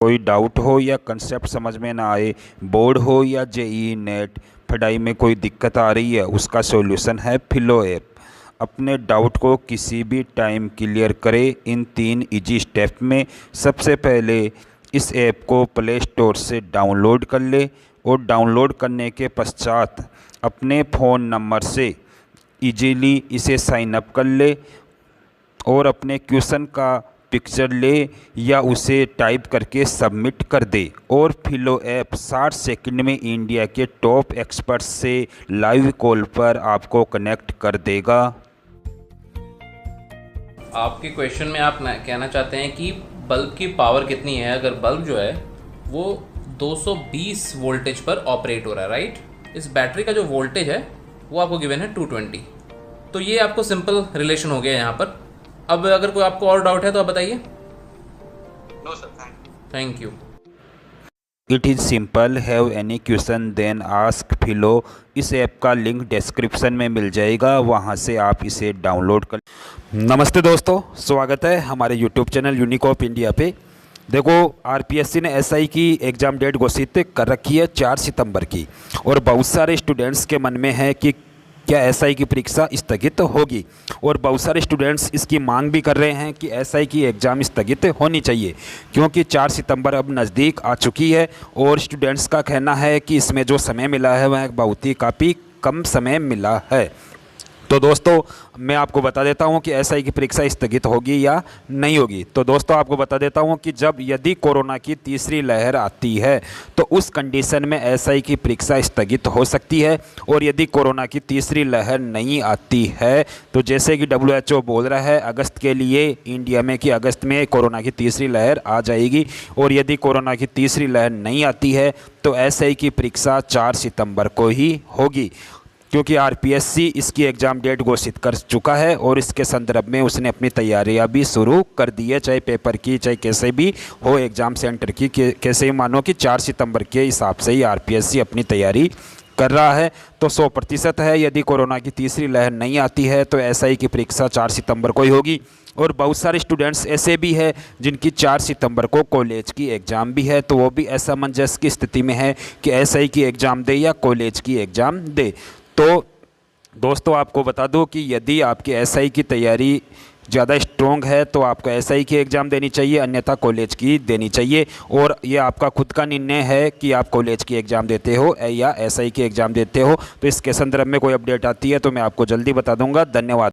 कोई डाउट हो या कंसेप्ट समझ में ना आए, बोर्ड हो या जेईई नेट पढ़ाई में कोई दिक्कत आ रही है, उसका सॉल्यूशन है फिलो ऐप। अपने डाउट को किसी भी टाइम क्लियर करें इन 3 इजी स्टेप में। सबसे पहले इस ऐप को प्ले स्टोर से डाउनलोड कर ले और डाउनलोड करने के पश्चात अपने फ़ोन नंबर से इजीली इसे साइन अप कर ले और अपने क्वेश्चन का पिक्चर ले या उसे टाइप करके सबमिट कर दे और फिलो ऐप 60 सेकंड में इंडिया के टॉप एक्सपर्ट्स से लाइव कॉल पर आपको कनेक्ट कर देगा। आपके क्वेश्चन में आप कहना चाहते हैं कि बल्ब की पावर कितनी है। अगर बल्ब जो है वो 220 वोल्टेज पर ऑपरेट हो रहा है, राइट। इस बैटरी का जो वोल्टेज है वो आपको गिवन है 220। तो ये आपको सिंपल रिलेशन हो गया यहाँ पर। अब अगर कोई आपको और डाउट है तो आप बताइए। No sir, thank you. It is simple, have any question then ask Filo. इस ऐप का लिंक डिस्क्रिप्शन में मिल जाएगा, वहां से आप इसे डाउनलोड कर। नमस्ते दोस्तों, स्वागत है हमारे यूट्यूब चैनल यूनिकॉप इंडिया पे। देखो, आरपीएससी ने एसआई की एग्ज़ाम डेट घोषित कर रखी है 4 सितंबर की, और बहुत सारे स्टूडेंट्स के मन में है कि क्या एसआई की परीक्षा स्थगित होगी, और बहुत सारे स्टूडेंट्स इसकी मांग भी कर रहे हैं कि एसआई की एग्ज़ाम स्थगित होनी चाहिए, क्योंकि 4 सितंबर अब नज़दीक आ चुकी है और स्टूडेंट्स का कहना है कि इसमें जो समय मिला है वह बहुत ही काफ़ी कम समय मिला है। तो दोस्तों, मैं आपको बता देता हूं कि एसआई की परीक्षा स्थगित होगी या नहीं होगी। तो दोस्तों, आपको बता देता हूं कि जब यदि कोरोना की तीसरी लहर आती है तो उस कंडीशन में एसआई की परीक्षा स्थगित हो सकती है, और यदि कोरोना की तीसरी लहर नहीं आती है तो जैसे कि WHO बोल रहा है अगस्त के लिए इंडिया में कि अगस्त में कोरोना की तीसरी लहर आ जाएगी, और यदि कोरोना की तीसरी लहर नहीं आती है तो एसआई की परीक्षा 4 सितंबर को ही होगी, क्योंकि आरपीएससी इसकी एग्ज़ाम डेट घोषित कर चुका है और इसके संदर्भ में उसने अपनी तैयारियां भी शुरू कर दी है, चाहे पेपर की चाहे कैसे भी हो एग्ज़ाम सेंटर की। कैसे ही मानो कि 4 सितंबर के हिसाब से ही आरपीएससी अपनी तैयारी कर रहा है। तो 100% है, यदि कोरोना की तीसरी लहर नहीं आती है तो एसआई की परीक्षा 4 सितंबर को ही होगी। और बहुत सारे स्टूडेंट्स ऐसे भी हैं जिनकी 4 सितंबर को कॉलेज की एग्ज़ाम भी है, तो वो भी असमंजस की स्थिति में है कि एसआई की एग्ज़ाम दे या कॉलेज की एग्ज़ाम दे। तो दोस्तों, आपको बता दूं कि यदि आपकी एसआई की तैयारी ज़्यादा स्ट्रॉन्ग है तो आपको एसआई की एग्ज़ाम देनी चाहिए, अन्यथा कॉलेज की देनी चाहिए। और ये आपका खुद का निर्णय है कि आप कॉलेज की एग्ज़ाम देते हो या एसआई की एग्ज़ाम देते हो। तो इसके संदर्भ में कोई अपडेट आती है तो मैं आपको जल्दी बता दूंगा। धन्यवाद।